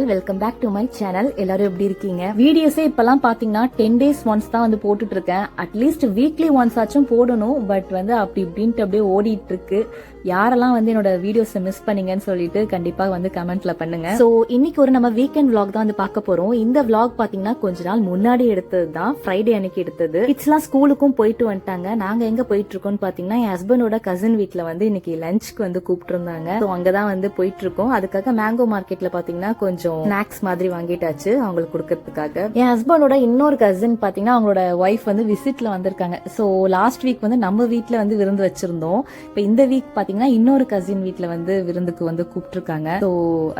All, welcome back to my channel. எல்லாரும் எப்படி இருக்கீங்க? வீடியோஸே இப்பெல்லாம் பாத்தீங்கன்னா 10 days ஒன்ஸ் தான் வந்து போட்டுட்டு இருக்கேன். அட்லீஸ்ட் வீக்லி ஒன்ஸ் ஆச்சும் போடணும். பட் வந்து அப்படி இப்படின்ட்டு அப்படியே ஓடிட்டு இருக்கு. யாரெல்லாம் வந்து என்னோட வீடியோஸை மிஸ் பண்ணீங்கன்னு சொல்லிட்டு கண்டிப்பா வந்து கமெண்ட்ல பண்ணுங்க. சோ இன்னைக்கு ஒரு நம்ம வீக்கெண்ட் vlog தான் வந்து பார்க்க போறோம். இந்த vlog பாத்தீங்கன்னா கொஞ்ச நாள் முன்னாடி எடுத்தது தான், ஃப்ரைடே அன்னைக்கு எடுத்தது. கிட்ஸ்லாம் ஸ்கூலுக்கும் போயிட்டு வந்துட்டாங்க. நாங்க எங்க போயிட்டு இருக்கோம்னு பாத்தீங்கன்னா என் ஹஸ்பண்டோட கசின் வீட்ல வந்து இன்னைக்கு லஞ்சுக்கு வந்து கூப்பிட்டு இருந்தாங்க. சோ அங்கதான் வந்து போயிட்டு இருக்கோம். அதுக்காக மேங்கோ மார்க்கெட்ல பாத்தீங்கன்னா கொஞ்சம் ஸ்நாக்ஸ் மாதிரி வாங்கிட்டாச்சு அவங்களுக்கு கொடுக்கறதுக்காக. என் ஹஸ்பண்டோட இன்னொரு கசின் பாத்தீங்கன்னா அவங்களோட ஒய்ஃப் வந்து விசிட்ல வந்திருக்காங்க. சோ லாஸ்ட் வீக் வந்து நம்ம வீட்ல வந்து விருந்து வச்சிருந்தோம். இப்ப இந்த வீக் பாத்தீங்கன்னா இன்னொரு கசின் வீட்ல வந்து விருந்துக்கு வந்து கூப்பிட்டு இருக்காங்க. சோ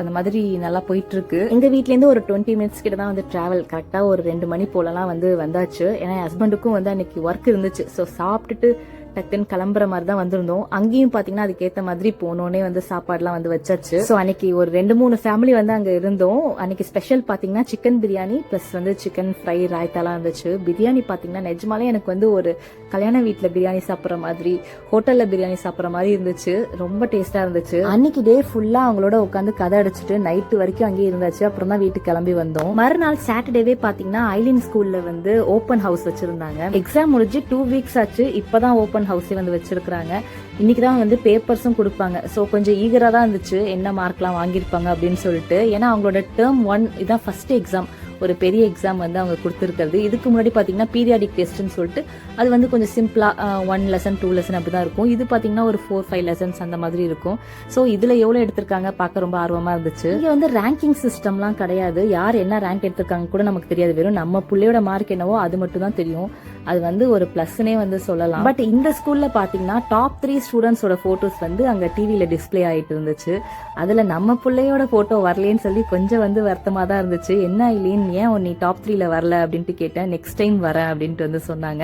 அந்த மாதிரி நல்லா போயிட்டு இருக்கு. எங்க வீட்ல இருந்து ஒரு 20 minutes கிட்ட தான் வந்து டிராவல். கரெக்டா ஒரு 2 மணி போலலாம் வந்து வந்தாச்சு. ஏன்னா ஹஸ்பண்டுக்கும் வந்து அன்னைக்கு ஒர்க் இருந்துச்சு. சோ சாப்பிட்டுட்டு டக்குன்னு கிளம்புற மாதிரி தான் வந்திருந்தோம். அங்கேயும் பாத்தீங்கன்னா அதுக்கேத்த மாதிரி போனோடனே வந்து சாப்பாடுலாம் வந்து வச்சாச்சு. சோ அன்னைக்கு ஒரு 2-3 ஃபேமிலி வந்து அங்க இருந்தோம். அன்னைக்கு ஸ்பெஷல் பாத்தீங்கன்னா சிக்கன் பிரியாணி பிளஸ் வந்து சிக்கன் ஃப்ரை ராய்த்தாலாம் இருந்துச்சு. பிரியாணி பாத்தீங்கன்னா நிஜமாலே எனக்கு வந்து ஒரு கல்யாண வீட்டுல பிரியாணி சாப்பிட்ற மாதிரி, ஹோட்டல்ல பிரியாணி சாப்பிட்ற மாதிரி இருந்துச்சு. ரொம்ப டேஸ்டா இருந்துச்சு. அன்னைக்கு டே ஃபுல்லா அவங்களோட உட்காந்து கதை அடிச்சுட்டு நைட்டு வரைக்கும் அங்கேயே இருந்தாச்சு. அப்புறம் தான் வீட்டுக்கு கிளம்பி வந்தோம். மறுநாள் சாட்டர்டேவே பாத்தீங்கன்னா ஐலின் ஸ்கூல்ல வந்து ஓபன் ஹவுஸ் வச்சிருந்தாங்க. எக்ஸாம் முடிஞ்சு 2 weeks ஆச்சு. இப்பதான் ஓபன் ஹவுஸே வந்து வச்சிருக்காங்க. இன்னைக்குதான் வந்து பேப்பர்ஸும் கொடுப்பாங்க. சோ கொஞ்சம் ஈகரா தான் இருந்துச்சு என்ன மார்க்லாம் வாங்கியிருப்பாங்க அப்படின்னு சொல்லிட்டு. ஏன்னா அவங்களோட டேர்ம் 1 இதான் ஃபர்ஸ்ட் எக்ஸாம், ஒரு பெரிய எக்ஸாம் வந்து அவங்க கொடுத்துருக்கிறது. இதுக்கு முன்னாடி பாத்தீங்கன்னா பீரியாடிக் டெஸ்ட்னு சொல்லிட்டு அது வந்து கொஞ்சம் சிம்பிளா 1 lesson 2 lesson அப்படிதான் இருக்கும். இது பாத்தீங்கன்னா ஒரு 4-5 lessons அந்த மாதிரி இருக்கும். சோ இதுல எவ்வளவு எடுத்திருக்காங்க பார்க்க ரொம்ப ஆர்வமா இருந்துச்சு. இங்க வந்து ரேங்கிங் சிஸ்டம்லாம் கிடையாது. யார் என்ன ரேங்க் எடுத்திருக்காங்க கூட நமக்கு தெரியாது. வெறும் நம்ம புள்ளையோட மார்க் என்னவோ அது மட்டும் தான் தெரியும். அது வந்து ஒரு பிளஸ்னே வந்து சொல்லலாம். பட் இந்த ஸ்கூல்ல பாத்தீங்கன்னா டாப் 3 ஸ்டூடெண்ட்ஸோட போட்டோஸ் வந்து அங்க டிவில டிஸ்பிளே ஆயிட்டு இருந்துச்சு. அதுல நம்ம பிள்ளையோட போட்டோ வரலன்னு சொல்லி கொஞ்சம் வந்து வருத்தமா தான் இருந்துச்சு. என்ன இல்லைன்னு ஏன் நீ டாப் 3ல வரல அப்படின்ட்டு கேட்டேன். நெக்ஸ்ட் டைம் வரேன் அப்படின்ட்டு வந்து சொன்னாங்க.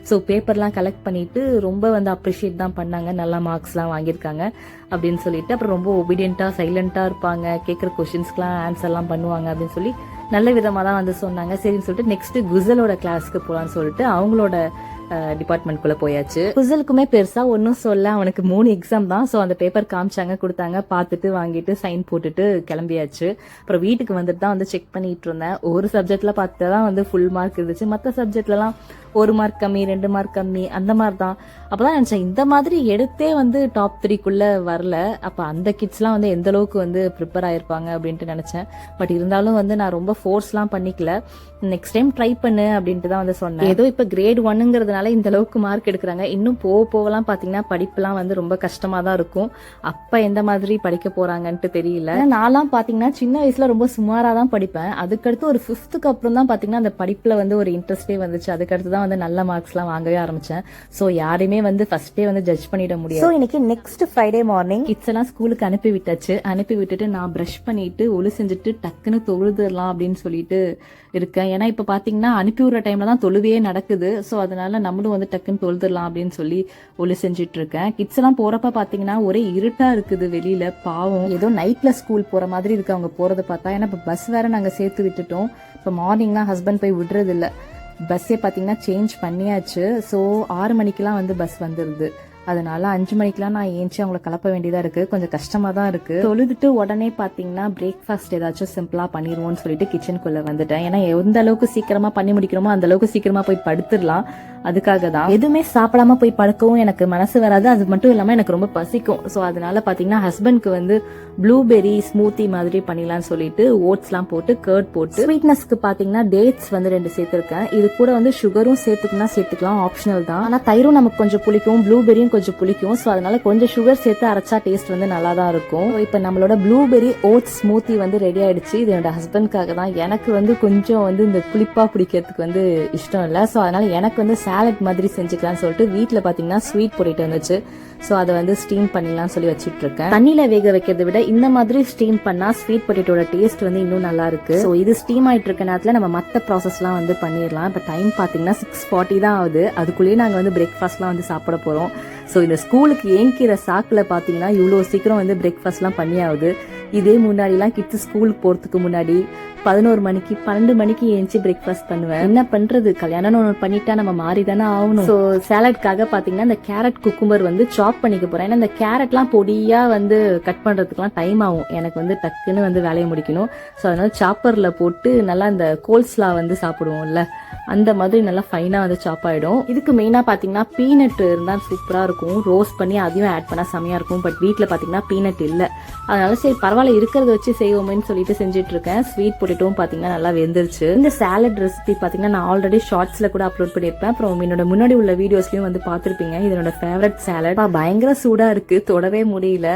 ஸோ பேப்பர்லாம் கலெக்ட் பண்ணிட்டு ரொம்ப வந்து அப்ரிஷியேட் தான் பண்ணாங்க. நல்லா மார்க்ஸ்லாம் வாங்கியிருக்காங்க அப்படின்னு சொல்லிட்டு. அப்புறம் ரொம்ப ஒபீடியண்டா சைலண்டா இருப்பாங்க, கேட்குற கொஸ்டின்ஸ்க்குலாம் ஆன்சர்லாம் பண்ணுவாங்க அப்படின்னு சொல்லி நல்ல விதமா தான் வந்து சொன்னாங்க. சரின்னு சொல்லிட்டு நெக்ஸ்ட் குசலோட கிளாஸ்க்கு போலான்னு சொல்லிட்டு அவங்களோட டிபார்ட்மெண்ட்குள்ள போயாச்சு. குசலுக்குமே பெருசா ஒன்னும் சொல்ல, அவனுக்கு 3 எக்ஸாம் தான். சோ அந்த பேப்பர் காமிச்சாங்க, கொடுத்தாங்க, பார்த்துட்டு வாங்கிட்டு சைன் போட்டுட்டு கிளம்பியாச்சு. அப்புறம் வீட்டுக்கு வந்துட்டு தான் வந்து செக் பண்ணிட்டு இருந்தேன். ஒரு சப்ஜெக்ட்ல பார்த்து தான் வந்து ஃபுல் மார்க் இருந்துச்சு. மற்ற சப்ஜெக்ட்லாம் 1 மார்க் கம்மி, 2 மார்க் கம்மி அந்த மாதிரி தான். அப்பதான் நினைச்சேன் இந்த மாதிரி எடுத்தே வந்து டாப் 3க்குள்ள வரல. அப்ப அந்த கிட்ஸ்லாம் வந்து எந்த அளவுக்கு வந்து ப்ரிப்பேர் ஆயிருப்பாங்க அப்படின்ட்டு நினைச்சேன். பட் இருந்தாலும் வந்து நான் ரொம்ப ஃபோர்ஸ்லாம் பண்ணிக்கல. நெக்ஸ்ட் டைம் ட்ரை பண்ணு அப்படின்ட்டு தான் வந்து சொன்னேன். ஏதோ இப்ப கிரேட் 1ங்கிறதுனால இந்த அளவுக்கு மார்க் எடுக்கிறாங்க. இன்னும் போகலாம் பாத்தீங்கன்னா படிப்புலாம் வந்து ரொம்ப கஷ்டமா தான் இருக்கும். அப்ப எந்த மாதிரி படிக்க போறாங்கன்ட்டு தெரியல. நான்லாம் பாத்தீங்கன்னா சின்ன வயசுல ரொம்ப சுமாரா தான் படிப்பேன். அதுக்கடுத்து ஒரு 5th அப்புறம் தான் பாத்தீங்கன்னா அந்த படிப்புல வந்து ஒரு இன்ட்ரெஸ்டே வந்துச்சு. அதுக்கடுத்து தான் வந்து நல்ல மார்க்ஸ் எல்லாம் வாங்கவே ஆரம்பிச்சேன். சோ யாரையுமே வந்து ஃபர்ஸ்டே வந்து ஜட்ஜ் பண்ணிட முடியாது. சோ இன்னைக்கு நெக்ஸ்ட் ஃப்ரைடே மார்னிங் கிட்ஸ் எல்லாம் ஸ்கூலுக்கு அனுப்பி விட்டாச்சு. அனுப்பி விட்டுட்டு நான் பிரஷ் பண்ணிட்டு ஒளி செஞ்சுட்டு டக்குன்னு தொழுதுடலாம் அப்படின்னு சொல்லிட்டு இருக்கேன். ஏன்னா இப்ப பாத்தீங்கன்னா அனுப்பி விடுற டைம்ல தான் தொழுவையே நடக்குது. சோ அதனால நம்மளும் வந்து டக்குன்னு தொழுதுடலாம் அப்படின்னு சொல்லி ஒளி செஞ்சுட்டு இருக்கேன். கிட்ஸ் எல்லாம் போறப்ப பாத்தீங்கன்னா ஒரே இருட்டா இருக்குது வெளியில. பாவம், ஏதோ நைட்ல ஸ்கூல் போற மாதிரி இருக்கு அவங்க போறத பார்த்தா. ஏன்னா இப்ப பஸ் வேற நாங்க சேர்த்து விட்டுட்டோம். இப்ப மார்னிங்லாம் ஹஸ்பண்ட் போய் விடுறது இல்ல. பஸ்ஸே பாத்தீங்கன்னா சேஞ்ச் பண்ணியாச்சு. சோ 6 மணிக்கெல்லாம் வந்து பஸ் வந்துருது. அதனால 5 மணிக்கெல்லாம் நான் ஏஞ்சி அவங்களை கிளப்ப வேண்டியதா இருக்கு. கொஞ்சம் கஷ்டமா தான் இருக்கு. தொழுதுட்டு உடனே பாத்தீங்கன்னா பிரேக்ஃபாஸ்ட் ஏதாச்சும் சிம்பிளா பண்ணிடுவோம்னு சொல்லிட்டு கிச்சனுக்குள்ள வந்துட்டேன். ஏன்னா எந்த அளவுக்கு சீக்கிரமா பண்ணி முடிக்கிறோமோ அந்த அளவுக்கு சீக்கிரமா போய் படுத்துடலாம். அதுக்காக தான். எதுவுமே சாப்பிடாம போய் படுக்கவும் எனக்கு மனசு வராது. அது மட்டும் இல்லாம எனக்கு ரொம்ப பசிக்கும். சோ அதனால பாத்தீங்கன்னா ஹஸ்பண்ட்க்கு வந்து ப்ளூபெர்ரி ஸ்மூத்தி மாதிரி பண்ணிடலாம்னு சொல்லிட்டு ஓட்ஸ் எல்லாம் போட்டு கர்ட் போட்டு, ஸ்வீட்னஸ்க்கு பாத்தீங்கன்னா டேட்ஸ் வந்து 2 சேர்த்திருக்கேன். இது கூட வந்து சுகரும் சேர்த்துக்கலாம், ஆப்ஷனல் தான். ஆனா தயிரும் நமக்கு கொஞ்சம் புளிக்கும், ப்ளூபெரியும் கொஞ்சம் புளிக்கும். சோ அதனால கொஞ்சம் சுகர் சேர்த்து அரைச்சா டேஸ்ட் வந்து நல்லா தான் இருக்கும். இப்ப நம்மளோட ப்ளூபெர்ரி ஓட்ஸ் ஸ்மூத்தி வந்து ரெடி ஆயிடுச்சு. இது என்னோட ஹஸ்பண்ட்காக தான். எனக்கு வந்து கொஞ்சம் வந்து இந்த புளிப்பா பிடிக்கிறதுக்கு வந்து இஷ்டம் இல்ல. சோ அதனால எனக்கு வந்து சாலட் மாதிரி செஞ்சுக்கலாம்னு சொல்லிட்டு வீட்டுல பாத்தீங்கன்னா ஸ்வீட் பொட்டேட்டோ இருந்துச்சு. சோ அதை வந்து ஸ்டீம் பண்ணிடலாம் சொல்லி வச்சிட்டு இருக்கேன். தண்ணியில வேக வைக்கிறத விட இந்த மாதிரி ஸ்டீம் பண்ணா ஸ்வீட் பொட்டேட்டோட டேஸ்ட் வந்து இன்னும் நல்லா இருக்கு. சோ இது ஸ்டீம் ஆயிட்டு இருக்க நேரத்துல நம்ம மத்த ப்ராசஸ் எல்லாம் வந்து பண்ணிடலாம். இப்ப டைம் பாத்தீங்கன்னா 6:40 தான் ஆகுது. அதுக்குள்ளேயே நாங்க வந்து பிரேக்ஃபாஸ்ட் எல்லாம் வந்து சாப்பிட போறோம். சோ இந்த ஸ்கூலுக்கு ஏங்கிற சாக்குல பாத்தீங்கன்னா இவ்வளவு சீக்கிரம் வந்து பிரேக்ஃபாஸ்ட் எல்லாம் பண்ணி ஆகுது. இதே முன்னாடி எல்லாம் கிட்ஸ் ஸ்கூலுக்கு போறதுக்கு முன்னாடி 11 மணிக்கு 12 மணிக்கு ஏஞ்சி பிரேக்ஃபாஸ்ட் பண்ணுவேன். என்ன பண்றது, கல்யாணம் ஒன்று பண்ணிட்டா நம்ம மாறி தானே ஆகணும். ஸோ சாலட்காக பாத்தீங்கன்னா இந்த கேரட் குக்கும்பர் வந்து சாப் பண்ணிக்க போறேன். ஏன்னா இந்த கேரட்லாம் பொடியா வந்து கட் பண்றதுக்குலாம் டைம் ஆகும். எனக்கு வந்து டக்குன்னு வந்து வேலையை முடிக்கணும். ஸோ அதனால சாப்பர்ல போட்டு நல்லா இந்த கோல்ஸ்லா வந்து சாப்பிடுவோம்ல, அந்த மாதிரி நல்லா ஃபைனா வந்து சாப் ஆயிடும். இதுக்கு மெயினா பாத்தீங்கன்னா பீனட் இருந்தா சூப்பரா இருக்கும். ரோஸ்ட் பண்ணி அதையும் ஆட் பண்ணா செமையா இருக்கும். பட் வீட்டுல பாத்தீங்கன்னா பீனட் இல்ல. அதனால சரி பரவாயில்ல இருக்கிறத வச்சு செய்வோமேன்னு சொல்லிட்டு செஞ்சுட்டு இருக்கேன். ஸ்வீட் பொட்டேட்டோவும் பாத்தீங்கன்னா நல்லா வெந்துருச்சு. இந்த சாலட் ரெசிபி பாத்தீங்கன்னா நான் ஆல்ரெடி ஷார்ட்ஸ்ல கூட அப்லோட் பண்ணிருப்பேன். அப்புறம் என்னோட முன்னாடி உள்ள வீடியோஸ்லயும் வந்து பாத்திருப்பீங்க. இதனோட ஃபேவரட் சாலட் பயங்கர சூடா இருக்கு, தொடவே முடியல.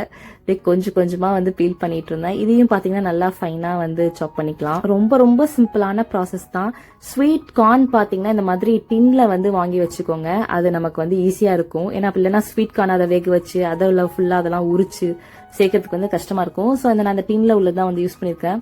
கொஞ்சம் கொஞ்சமா வந்து பீல் பண்ணிட்டு இருந்தேன். இதையும் பாத்தீங்கன்னா நல்லா ஃபைனா வந்து சாப் பண்ணிக்கலாம். ரொம்ப ரொம்ப சிம்பிளான ப்ராசஸ் தான். ஸ்வீட் கார்ன் பாத்தீங்கன்னா இந்த மாதிரி டின்ல வந்து வாங்கி வச்சுக்கோங்க. அது நமக்கு வந்து ஈஸியா இருக்கும். ஏன்னா இல்லைன்னா ஸ்வீட் கார்ன் அதை வேக வச்சு அதை ஃபுல்லா அதெல்லாம் உரிச்சு சேர்க்கறதுக்கு வந்து கஷ்டமா இருக்கும். ஸோ நான் அந்த டின்ல உள்ளதான் வந்து யூஸ் பண்ணிருக்கேன்.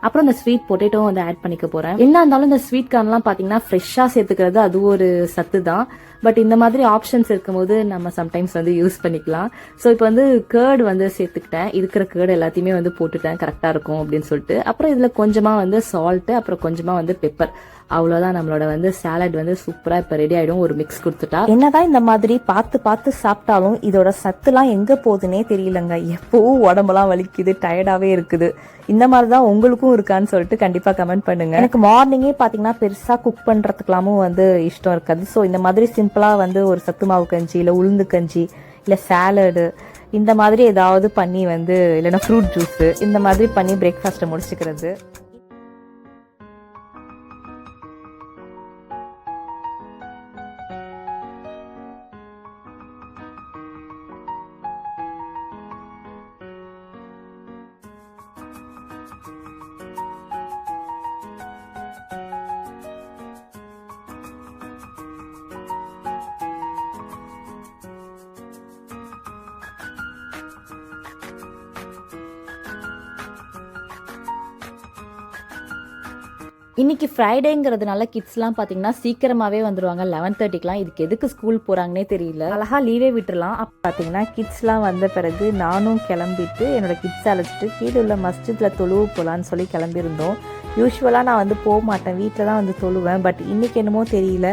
அப்புறம் இந்த ஸ்வீட் பொட்டேட்டோ வந்து ஆட் பண்ணிக்க போறேன். என்ன இருந்தாலும் இந்த ஸ்வீட் கார்ன்லாம் பாத்தீங்கன்னா ஃப்ரெஷ்ஷா சேர்த்துக்கிறது அது ஒரு சத்து தான். பட் இந்த மாதிரி ஆப்ஷன்ஸ் இருக்கும்போது நம்ம சம்டைம்ஸ் வந்து யூஸ் பண்ணிக்கலாம். ஸோ இப்போ வந்து கேர்டு வந்து சேர்த்துக்கிட்டேன். இருக்கிற கேர்டு எல்லாத்தையுமே வந்து போட்டுட்டேன், கரெக்டா இருக்கும் அப்படின்னு சொல்லிட்டு. அப்புறம் இதுல கொஞ்சமா வந்து சால்ட், அப்புறம் கொஞ்சமா வந்து பெப்பர், அவ்வளவுதான். நம்மளோட வந்து சாலட் வந்து சூப்பரா இப்ப ரெடி ஆயிடும். ஒரு மிக்ஸ் கொடுத்துட்டா. என்னதான் இந்த மாதிரி பார்த்து பார்த்து சாப்பிட்டாலும் இதோட சத்துலாம் எங்க போகுதுன்னே தெரியலங்க. எப்பவும் உடம்பெல்லாம் வலிக்குது, டயர்டாவே இருக்குது. இந்த மாதிரிதான் உங்களுக்கும் இருக்கான்னு சொல்லிட்டு கண்டிப்பா கமெண்ட் பண்ணுங்க. எனக்கு மார்னிங்கே பாத்தீங்கன்னா பெருசா குக் பண்றதுக்கெல்லாமும் வந்து இஷ்டம் இருக்காது. ஸோ இந்த மாதிரி சிம்பிளா வந்து ஒரு சத்து மாவு கஞ்சி, இல்ல உளுந்து கஞ்சி, இல்ல சாலடு, இந்த மாதிரி ஏதாவது பண்ணி வந்து, இல்லைன்னா ஃப்ரூட் ஜூஸ், இந்த மாதிரி பண்ணி பிரேக்ஃபாஸ்ட்டை முடிச்சுக்கிறது. இன்னைக்கு ஃப்ரைடேங்கிறதுனால கிட்ஸ்லாம் பார்த்தீங்கன்னா சீக்கிரமாகவே வந்துடுவாங்க 11:30க்குலாம். இதுக்கு எதுக்கு ஸ்கூல் போகிறாங்கன்னே தெரியல. அழகாக லீவே விட்டுறலாம். அப்போ பார்த்தீங்கன்னா கிட்ஸ்லாம் வந்த பிறகு நானும் கிளம்பிட்டு என்னோட கிட்ஸ் அழைச்சிட்டு கீழே உள்ள மஸ்ஜித்தில் தொழுவு போகலான்னு சொல்லி கிளம்பியிருந்தோம். யூஸ்வலாக நான் வந்து போக மாட்டேன், வீட்டில் தான் வந்து தொழுவேன். பட் இன்னைக்கு என்னமோ தெரியல,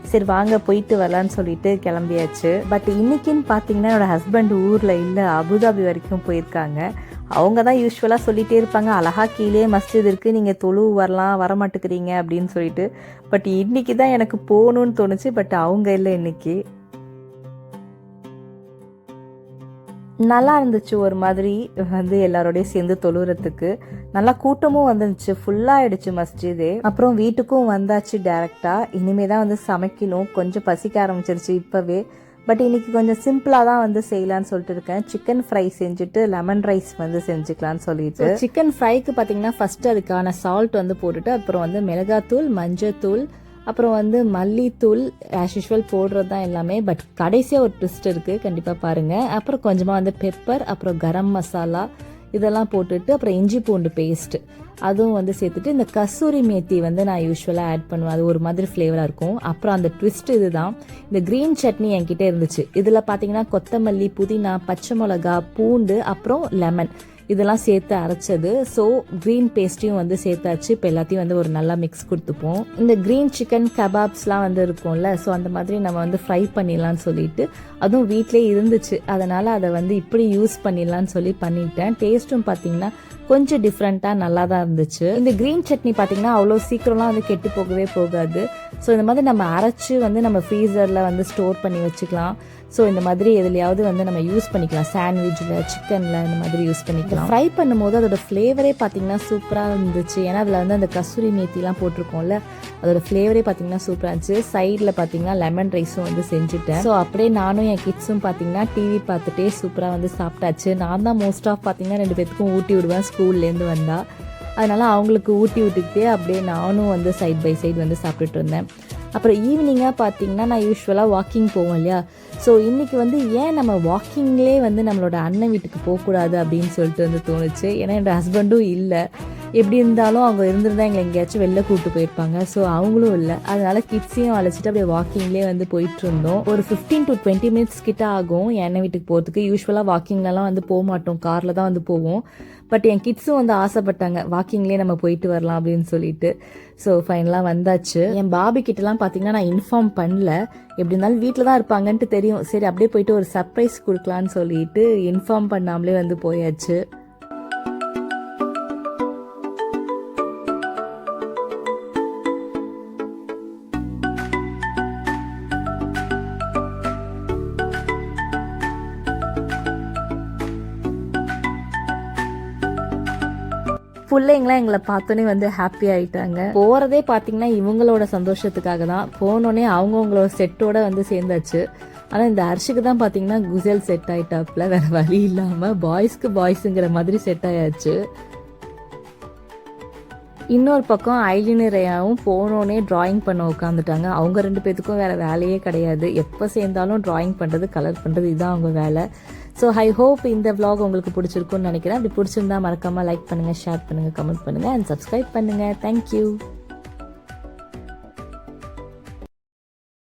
சரி வாங்க போயிட்டு வரலான்னு சொல்லிட்டு கிளம்பியாச்சு. பட் இன்னைக்குன்னு பார்த்தீங்கன்னா என்னோட ஹஸ்பண்ட் ஊரில் இல்லை, அபுதாபி வரைக்கும் போயிருக்காங்க. அவங்க தான் யூஸ்வலாக சொல்லிகிட்டே இருப்பாங்க, அழகா கீழே மஸ்ஜித் இருக்குது, நீங்கள் தொழுவு வரலாம், வரமாட்டுக்கிறீங்க அப்படின்னு சொல்லிட்டு. பட் இன்னைக்கு தான் எனக்கு போகணும்னு தோணுச்சு. பட் அவங்க இல்லை இன்னைக்கு. நல்லா இருந்துச்சு ஒரு மாதிரி வந்து எல்லாரோடையும் சேர்ந்து தொழுறதுக்கு. நல்லா கூட்டமும் வந்துருச்சு, ஃபுல்லாகிடுச்சு மஸ்ஜிதே. அப்புறம் வீட்டுக்கும் வந்தாச்சு டைரக்டா. இனிமே தான் வந்து சமைக்கணும். கொஞ்சம் பசிக்க ஆரம்பிச்சிருச்சு இப்போவே. பட் இன்னைக்கு கொஞ்சம் சிம்பிளாக தான் வந்து செய்யலான்னு சொல்லிட்டு இருக்கேன். சிக்கன் ஃப்ரை செஞ்சுட்டு லெமன் ரைஸ் வந்து செஞ்சுக்கலான்னு சொல்லிட்டு. சிக்கன் ஃப்ரைக்கு பார்த்தீங்கன்னா ஃபர்ஸ்ட் அதுக்கான சால்ட் வந்து போட்டுட்டு, அப்புறம் வந்து மிளகாத்தூள், மஞ்சத்தூள், அப்புறம் வந்து மல்லித்தூள் ஆஸ் யூஷுவல் போடுறது தான் எல்லாமே. பட் கடைசியாக ஒரு ட்விஸ்ட் இருக்குது, கண்டிப்பாக பாருங்கள். அப்புறம் கொஞ்சமாக வந்து பெப்பர், அப்புறம் கரம் மசாலா இதெல்லாம் போட்டுட்டு, அப்புறம் இஞ்சி பூண்டு பேஸ்ட் அதுவும் வந்து சேர்த்துட்டு, இந்த கசூரி மேத்தி வந்து நான் யூஸ்வலாக ஆட் பண்ணுவேன். அது ஒரு மாதிரி ஃப்ளேவராக இருக்கும். அப்புறம் அந்த ட்விஸ்ட் இதுதான், இந்த க்ரீன் சட்னி என்கிட்ட இருந்துச்சு. இதில் பார்த்தீங்கன்னா கொத்தமல்லி, புதினா, பச்சை மிளகா, பூண்டு, அப்புறம் லெமன் இதெல்லாம் சேர்த்து அரைச்சது. ஸோ க்ரீன் பேஸ்ட்டையும் வந்து சேர்த்தாச்சு. இப்போ எல்லாத்தையும் வந்து ஒரு நல்லா மிக்ஸ் கொடுத்துப்போம். இந்த க்ரீன் சிக்கன் கபாப்ஸ்லாம் வந்து இருக்கும்ல, ஸோ அந்த மாதிரி நம்ம வந்து ஃப்ரை பண்ணிடலான்னு சொல்லிட்டு, அதுவும் வீட்டிலே இருந்துச்சு, அதனால் அதை வந்து இப்படி யூஸ் பண்ணிடலான்னு சொல்லி பண்ணிட்டேன். டேஸ்ட்டும் பார்த்தீங்கன்னா கொஞ்சம் டிஃப்ரெண்ட்டாக நல்லா தான் இருந்துச்சு. இந்த க்ரீன் சட்னி பார்த்தீங்கன்னா அவ்வளோ சீக்கிரம்லாம் வந்து கெட்டு போகவே போகாது. ஸோ இந்த மாதிரி நம்ம அரைச்சி வந்து நம்ம ஃப்ரீசரில் வந்து ஸ்டோர் பண்ணி வச்சுக்கலாம். ஸோ இந்த மாதிரி எதுலையாவது வந்து நம்ம யூஸ் பண்ணிக்கலாம், சாண்ட்விச்சில், சிக்கனில் இந்த மாதிரி யூஸ் பண்ணிக்கலாம். ஃப்ரை பண்ணும்போது அதோட ஃப்ளேவரே பார்த்தீங்கன்னா சூப்பராக இருந்துச்சு. ஏன்னா அதில் வந்து அந்த கசூரி மேத்திலாம் போட்டிருக்கோம்ல, அதோட ஃப்ளேவரே பார்த்தீங்கன்னா சூப்பராக இருந்துச்சு. சைடில் பார்த்தீங்கன்னா லெமன் ரைஸும் வந்து செஞ்சுட்டேன். ஸோ அப்படியே நானும் என் கிட்ஸும் பார்த்தீங்கன்னா டிவி பார்த்துட்டே சூப்பராக வந்து சாப்பிட்டாச்சு. நான் தான் மோஸ்ட் ஆஃப் பார்த்தீங்கன்னா 2 பேத்துக்கும் ஊட்டி விடுவேன் ஸ்கூல்லேருந்து வந்தால். அதனால் அவங்களுக்கு ஊட்டி விட்டுக்கிட்டே அப்படியே நானும் வந்து சைட் பை சைடு வந்து சாப்பிட்டுட்டு இருந்தேன். அப்புறம் ஈவினிங்காக பார்த்தீங்கன்னா நான் யூஸ்வலாக வாக்கிங் போவோம் இல்லையா, ஸோ இன்றைக்கி வந்து ஏன் நம்ம வாக்கிங்லேயே வந்து நம்மளோட அண்ணன் வீட்டுக்கு போகக்கூடாது அப்படின்னு சொல்லிட்டு வந்து தோணுச்சு. ஏன்னா என்னோட ஹஸ்பண்டும் இல்லை, எப்படி இருந்தாலும் அவங்க இருந்திருந்தா எங்களை எங்கேயாச்சும் வெளில கூப்பிட்டு போயிருப்பாங்க. ஸோ அவங்களும் இல்லை, அதனால கிட்ஸையும் அழைச்சிட்டு அப்படியே வாக்கிங்லேயே வந்து போயிட்டு இருந்தோம். ஒரு 15 to 20 மினிட்ஸ் கிட்ட ஆகும் என் வீட்டுக்கு போகிறதுக்கு. யூஸ்வலாக வாக்கிங்லலாம் வந்து போக மாட்டோம், காரில் தான் வந்து போவோம். பட் என் கிட்ஸும் வந்து ஆசைப்பட்டாங்க வாக்கிங்லேயே நம்ம போயிட்டு வரலாம் அப்படின்னு சொல்லிட்டு. ஸோ ஃபைனலாக வந்தாச்சு. என் பாபி கிட்டலாம் பார்த்தீங்கன்னா நான் இன்ஃபார்ம் பண்ணல, எப்படி இருந்தாலும் வீட்டில் தான் இருப்பாங்கன்ட்டு தெரியும். சரி அப்படியே போயிட்டு ஒரு சர்ப்ரைஸ் கொடுக்கலான்னு சொல்லிட்டு இன்ஃபார்ம் பண்ணாமலே வந்து போயாச்சு. பிள்ளைங்களாம் எங்களை பார்த்தோன்னே வந்து ஹாப்பி ஆயிட்டாங்க. போறதே பார்த்தீங்கன்னா இவங்களோட சந்தோஷத்துக்காக தான். போனோடனே அவங்கவுங்களோட செட்டோட வந்து சேர்ந்தாச்சு. ஆனால் இந்த அர்ஷுக்கு தான் பார்த்தீங்கன்னா குசல் செட் ஆயிட்டாப்ல, வேற வழி இல்லாமல் பாய்ஸ்க்கு பாய்ஸுங்கிற மாதிரி செட் ஆயாச்சு. இன்னொரு பக்கம் ஐலின் ரேயாவும் போனோடனே டிராயிங் பண்ண உட்காந்துட்டாங்க. அவங்க 2 பேத்துக்கும் வேற வேலையே கிடையாது. எப்போ சேர்ந்தாலும் டிராயிங் பண்ணுறது, கலர் பண்ணுறது, இதுதான் அவங்க வேலை. ஸோ ஐ ஹோப் இந்த vlog உங்களுக்கு பிடிச்சிருக்குன்னு நினைக்கிறேன். அப்படி பிடிச்சிருந்தா மறக்காமல் லைக் பண்ணுங்கள், ஷேர் பண்ணுங்கள், கமெண்ட் பண்ணுங்கள் அண்ட் சப்ஸ்கிரைப் பண்ணுங்கள். தேங்க்யூ.